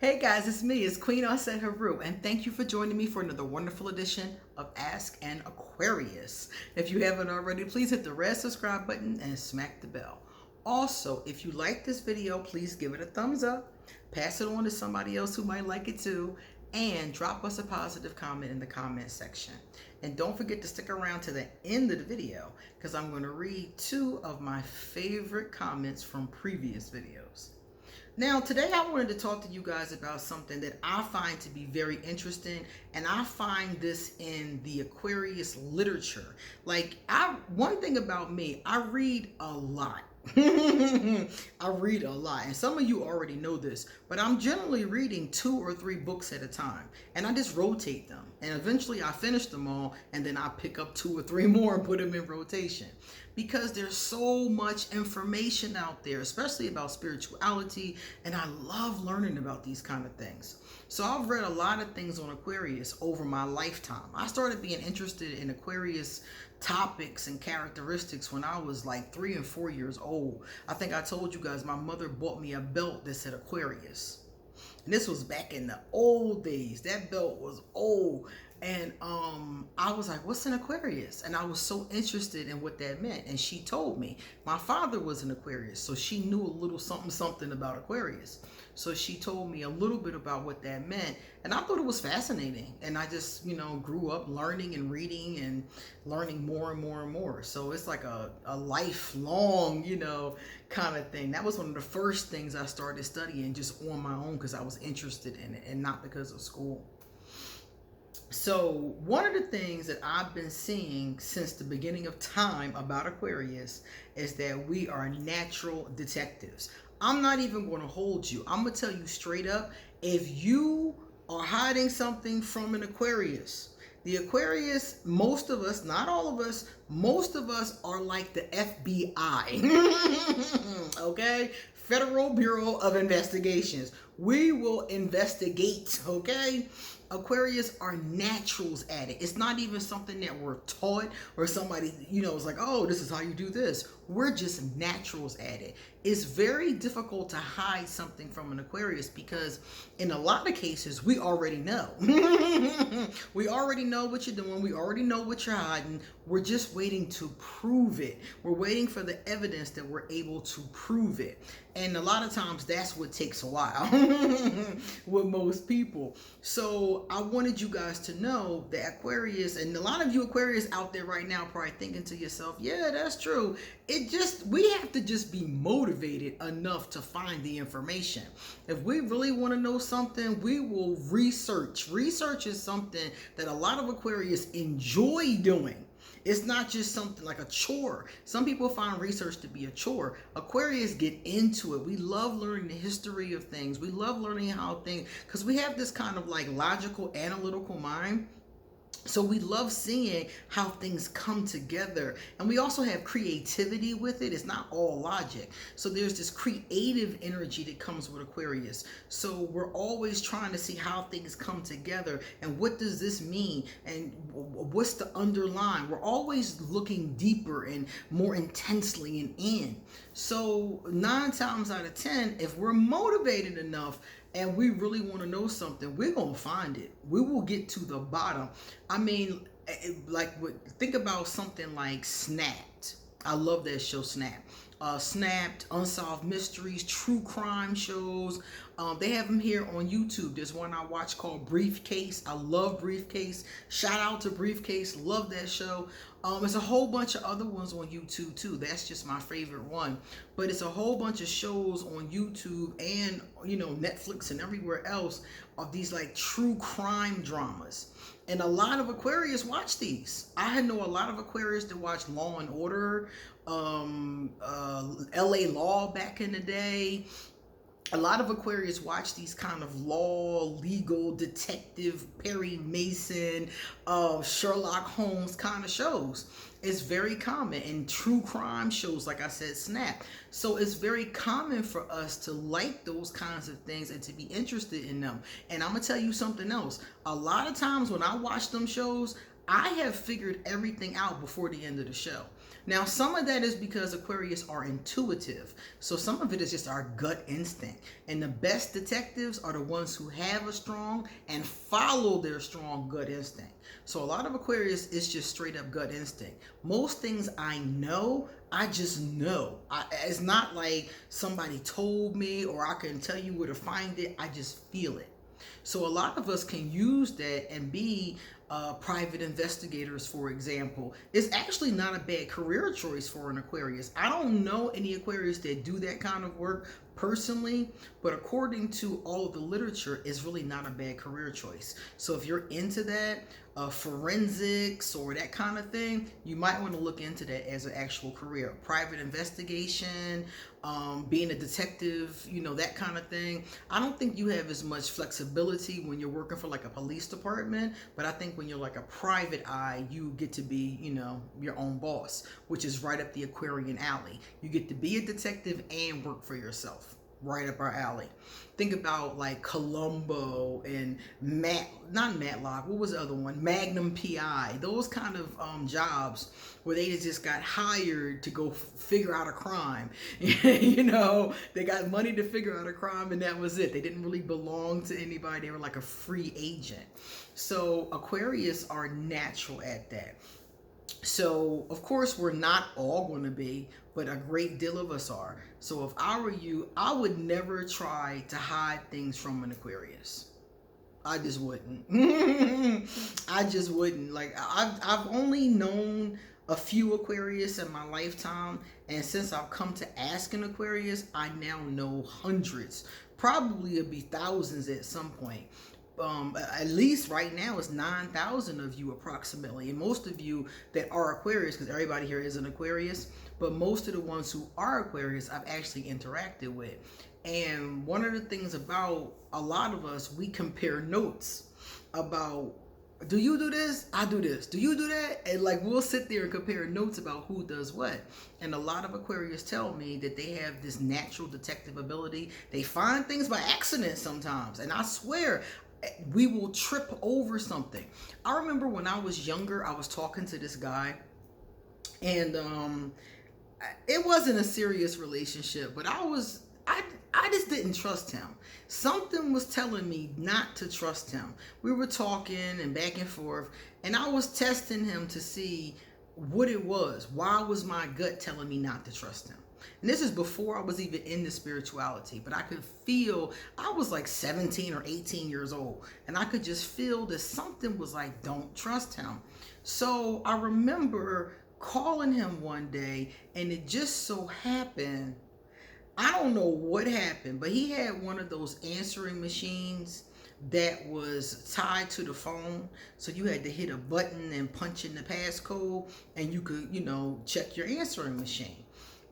Hey guys, it's me, it's Queen Aset Haru, and thank you for joining me for another wonderful edition of Ask an Aquarius. If you haven't already, please hit the red subscribe button and smack the bell. Also, if you like this video, please give it a thumbs up, pass it on to somebody else who might like it too, and drop us a positive comment in the comment section. And don't forget to stick around to the end of the video because I'm going to read two of my favorite comments from previous videos. Now, today I wanted to talk to you guys about something that I find to be very interesting, and I find this in the Aquarius literature. One thing about me, I read a lot. I read a lot, and some of you already know this, but I'm generally reading 2 or 3 books at a time, and I just rotate them, and eventually I finish them all, and then I pick up 2 or 3 more and put them in rotation, because there's so much information out there, especially about spirituality, and I love learning about these kind of things. So I've read a lot of things on Aquarius over my lifetime. I started being interested in Aquarius topics and characteristics when I was like 3 and 4 years old. I think I told you guys my mother bought me a belt that said Aquarius. And this was back in the old days. That belt was old. And I was like, what's an Aquarius? And I was so interested in what that meant. And she told me. My father was an Aquarius, so she knew a little something about Aquarius. So she told me a little bit about what that meant. And I thought it was fascinating. And I just, grew up learning and reading and learning more and more and more. So it's like a lifelong, kind of thing. That was one of the first things I started studying just on my own because I was interested in it and not because of school. So one of the things that I've been seeing since the beginning of time about Aquarius is that we are natural detectives. I'm not even going to hold you. I'm going to tell you straight up, if you are hiding something from an Aquarius, the Aquarius, most of us, not all of us, most of us are like the FBI. Okay? Federal Bureau of Investigations. We will investigate, okay? Aquarius are naturals at it. It's not even something that we're taught or somebody, is like, oh, this is how you do this. We're just naturals at it. It's very difficult to hide something from an Aquarius because in a lot of cases, we already know. We already know what you're doing. We already know what you're hiding. We're just waiting to prove it. We're waiting for the evidence that we're able to prove it. And a lot of times that's what takes a while with most people. So I wanted you guys to know that Aquarius, and a lot of you Aquarius out there right now probably thinking to yourself, yeah, that's true. We have to just be motivated enough to find the information. If we really want to know something, we will research. Research is something that a lot of Aquarius enjoy doing. It's not just something like a chore. Some people find research to be a chore. Aquarius get into it. We love learning the history of things. We love learning how things, because we have this kind of like logical, analytical mind. So we love seeing how things come together. And we also have creativity with it. It's not all logic. So there's this creative energy that comes with Aquarius. So we're always trying to see how things come together. And what does this mean? And what's the underlying? We're always looking deeper and more intensely and in. So 9 times out of 10, if we're motivated enough, and we really want to know something, we're going to find it. We will get to the bottom. I mean, think about something like Snapped. I love that show, Snapped. Snapped, Unsolved Mysteries, true crime shows. They have them here on YouTube. There's one I watch called Briefcase. I love Briefcase. Shout out to Briefcase. Love that show. There's a whole bunch of other ones on YouTube too. That's just my favorite one. But it's a whole bunch of shows on YouTube and, Netflix and everywhere else of these like true crime dramas. And a lot of Aquarius watch these. I know a lot of Aquarius that watch Law and Order, LA Law back in the day. A lot of Aquarius watch these kind of law, legal, detective, Perry Mason, Sherlock Holmes kind of shows. It's very common in true crime shows, like I said, Snap. So it's very common for us to like those kinds of things and to be interested in them. And I'm going to tell you something else. A lot of times when I watch them shows, I have figured everything out before the end of the show. Now, some of that is because Aquarius are intuitive. So some of it is just our gut instinct. And the best detectives are the ones who have a strong and follow their strong gut instinct. So a lot of Aquarius is just straight up gut instinct. Most things I know, I just know. It's not like somebody told me or I can tell you where to find it. I just feel it. So a lot of us can use that and be private investigators, for example. It's actually not a bad career choice for an Aquarius. I don't know any Aquarius that do that kind of work personally, but according to all of the literature, it's really not a bad career choice. So if you're into that, forensics or that kind of thing, you might want to look into that as an actual career. Private investigation, being a detective, that kind of thing. I don't think you have as much flexibility when you're working for like a police department, but I think when you're like a private eye, you get to be, your own boss, which is right up the Aquarian alley. You get to be a detective and work for yourself. Right up our alley. Think about like Columbo and not Matlock, what was the other one? Magnum PI. Those kind of jobs where they just got hired to go figure out a crime. They got money to figure out a crime and that was it. They didn't really belong to anybody. They were like a free agent. So Aquarius are natural at that. So, of course, we're not all going to be, but a great deal of us are. So, if I were you, I would never try to hide things from an Aquarius. I just wouldn't. I just wouldn't. Like, I've only known a few Aquarius in my lifetime, and since I've come to ask an Aquarius, I now know hundreds. Probably it'll be thousands at some point. At least right now it's 9,000 of you approximately, and most of you that are Aquarius, because everybody here is an Aquarius, but most of the ones who are Aquarius I've actually interacted with. And one of the things about a lot of us, we compare notes about, do you do this? I do this. Do you do that? And like we'll sit there and compare notes about who does what. And a lot of Aquarius tell me that they have this natural detective ability. They find things by accident sometimes, and I swear we will trip over something. I remember when I was younger, I was talking to this guy, and it wasn't a serious relationship, but I just didn't trust him. Something was telling me not to trust him. We were talking and back and forth, and I was testing him to see what it was. Why was my gut telling me not to trust him? And this is before I was even into spirituality, but I could feel, I was like 17 or 18 years old, and I could just feel that something was like, don't trust him. So I remember calling him one day, and it just so happened, I don't know what happened, but he had one of those answering machines that was tied to the phone. So you had to hit a button and punch in the passcode, and you could, check your answering machine.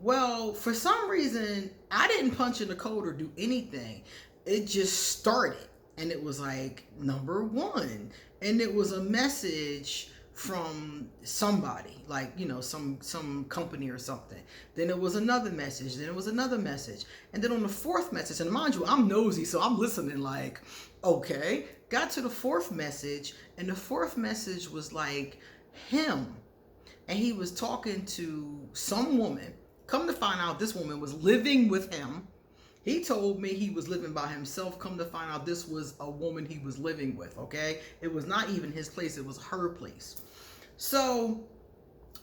Well, for some reason, I didn't punch in the code or do anything. It just started, and it was like number 1, and it was a message from somebody, like some company or something. Then it was another message. Then it was another message, and then on the 4th message, and mind you, I'm nosy, so I'm listening. Like, okay, got to the 4th message, and the 4th message was like him, and he was talking to some woman. Come to find out, this woman was living with him. He told me he was living by himself. Come to find out, this was a woman he was living with, okay? It was not even his place. It was her place. So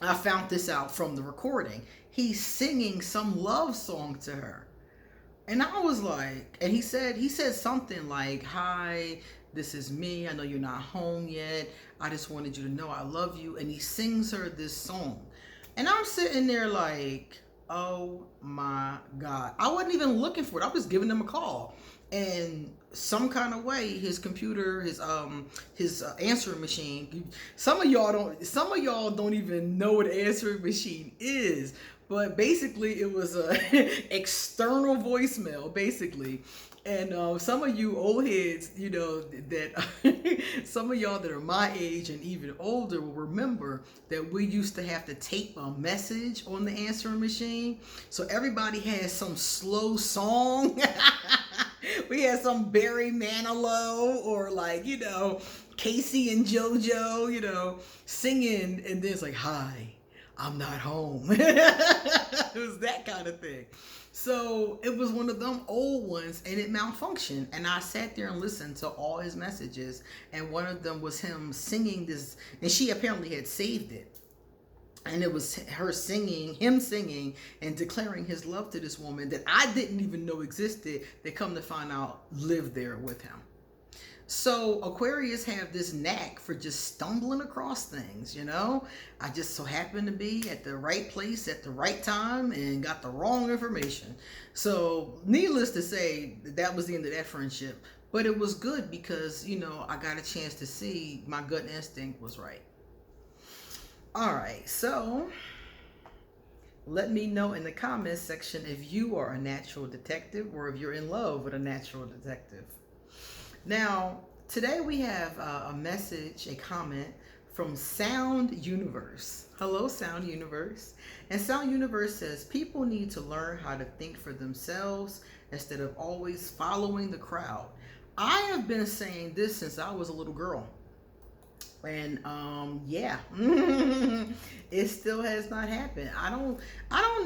I found this out from the recording. He's singing some love song to her. And I was like, and he said something like, hi, this is me. I know you're not home yet. I just wanted you to know I love you. And he sings her this song. And I'm sitting there like, oh my God. I wasn't even looking for it. I was giving him a call. And some kind of way, his computer, his answering machine, some of y'all don't even know what an answering machine is. But basically, it was a external voicemail, basically. And some of you old heads, that some of y'all that are my age and even older will remember that we used to have to tape a message on the answering machine. So everybody had some slow song. We had some Barry Manilow or like, Casey and JoJo, singing. And then it's like, hi, I'm not home. It was that kind of thing. So it was one of them old ones, and it malfunctioned. And I sat there and listened to all his messages, and one of them was him singing this, and she apparently had saved it. And it was her singing, him singing and declaring his love to this woman that I didn't even know existed, that come to find out lived there with him. So Aquarius have this knack for just stumbling across things, you know. I just so happened to be at the right place at the right time and got the wrong information. So needless to say, that was the end of that friendship. But it was good because, you know, I got a chance to see my gut instinct was right. All right, so let me know in the comments section if you are a natural detective or if you're in love with a natural detective. Now, today we have a message, a comment from Sound Universe. Hello, Sound Universe. And Sound Universe says, people need to learn how to think for themselves instead of always following the crowd. I have been saying this since I was a little girl. And yeah, it still has not happened. I don't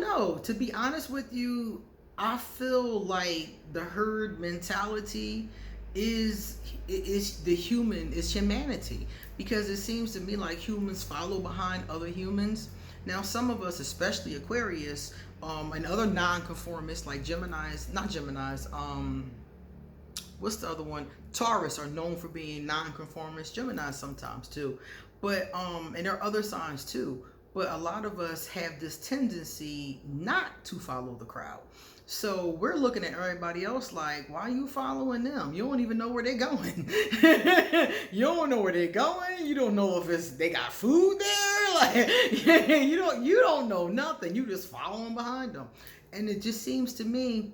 know. To be honest with you, I feel like the herd mentality is humanity, because it seems to me like humans follow behind other humans. Now, some of us, especially Aquarius, and other non-conformists like what's the other one? Taurus are known for being non-conformist. Gemini sometimes too, but and there are other signs too. But a lot of us have this tendency not to follow the crowd. So we're looking at everybody else like, why are you following them? You don't even know where they're going. You don't know where they're going. You don't know if they got food there. Like you don't know nothing. You just following behind them. And it just seems to me,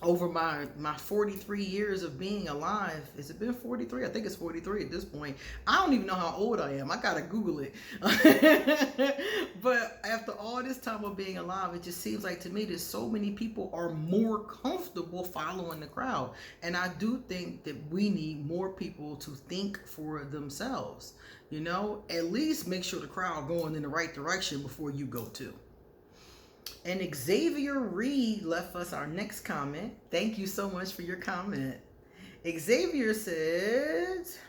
over my 43 years of being alive, has it been 43? I think it's 43 at this point. I don't even know how old I am. I gotta Google it. But after all this time of being alive, it just seems like to me that so many people are more comfortable following the crowd. And I do think that we need more people to think for themselves. You know, at least make sure the crowd going in the right direction before you go too. And Xavier Reed left us our next comment. Thank you so much for your comment. Xavier says,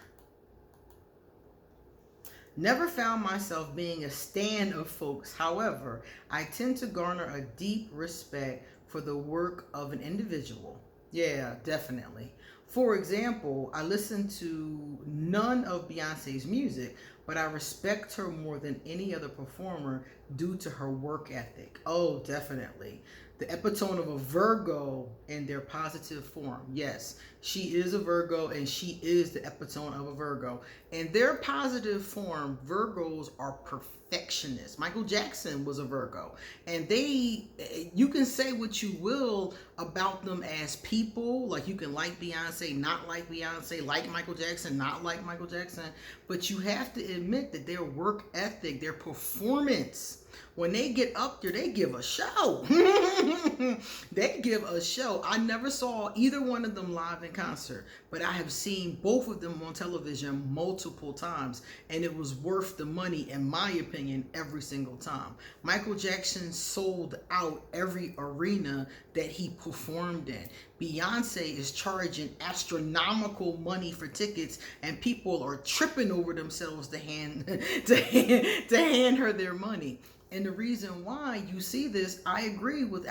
never found myself being a stan of folks. However, I tend to garner a deep respect for the work of an individual. Yeah, definitely. For example, I listen to none of Beyonce's music, but I respect her more than any other performer due to her work ethic. Oh, definitely. The epitome of a Virgo in their positive form. Yes, she is a Virgo, and she is the epitome of a Virgo. In their positive form, Virgos are perfectionists. Michael Jackson was a Virgo. And you can say what you will about them as people. Like, you can like Beyonce, not like Beyonce, like Michael Jackson, not like Michael Jackson. But you have to admit that their work ethic, their performance, when they get up there, they give a show. They give a show. I never saw either one of them live in concert, but I have seen both of them on television multiple times, and it was worth the money, in my opinion, every single time. Michael Jackson sold out every arena that he performed in. Beyonce is charging astronomical money for tickets, and people are tripping over themselves to hand her their money. And the reason why you see this, I agree with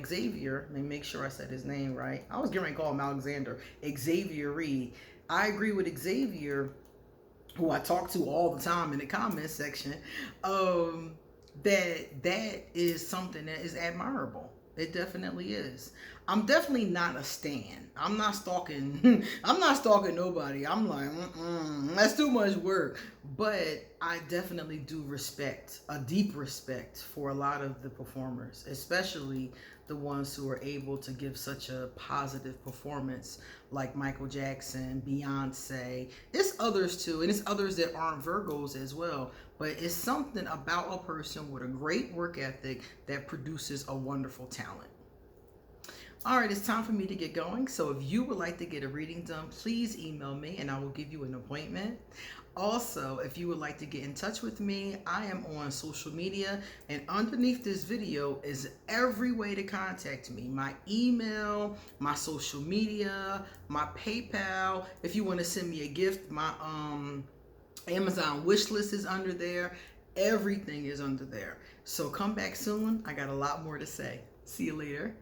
Xavier. Let me make sure I said his name right. I was getting ready to call him Alexander. Xavier Reed. I agree with Xavier, who I talk to all the time in the comments section, that is something that is admirable. It definitely is. I'm definitely not a stan. I'm not stalking. I'm not stalking nobody. I'm like, that's too much work. But I definitely do respect, a deep respect for a lot of the performers, especially the ones who are able to give such a positive performance, like Michael Jackson, Beyonce. It's others too, and it's others that aren't Virgos as well. But it's something about a person with a great work ethic that produces a wonderful talent. All right, it's time for me to get going. So if you would like to get a reading done, please email me and I will give you an appointment. Also, if you would like to get in touch with me, I am on social media, and underneath this video is every way to contact me. My email, my social media, my PayPal. If you want to send me a gift, my Amazon wish list is under there. Everything is under there. So come back soon. I got a lot more to say. See you later.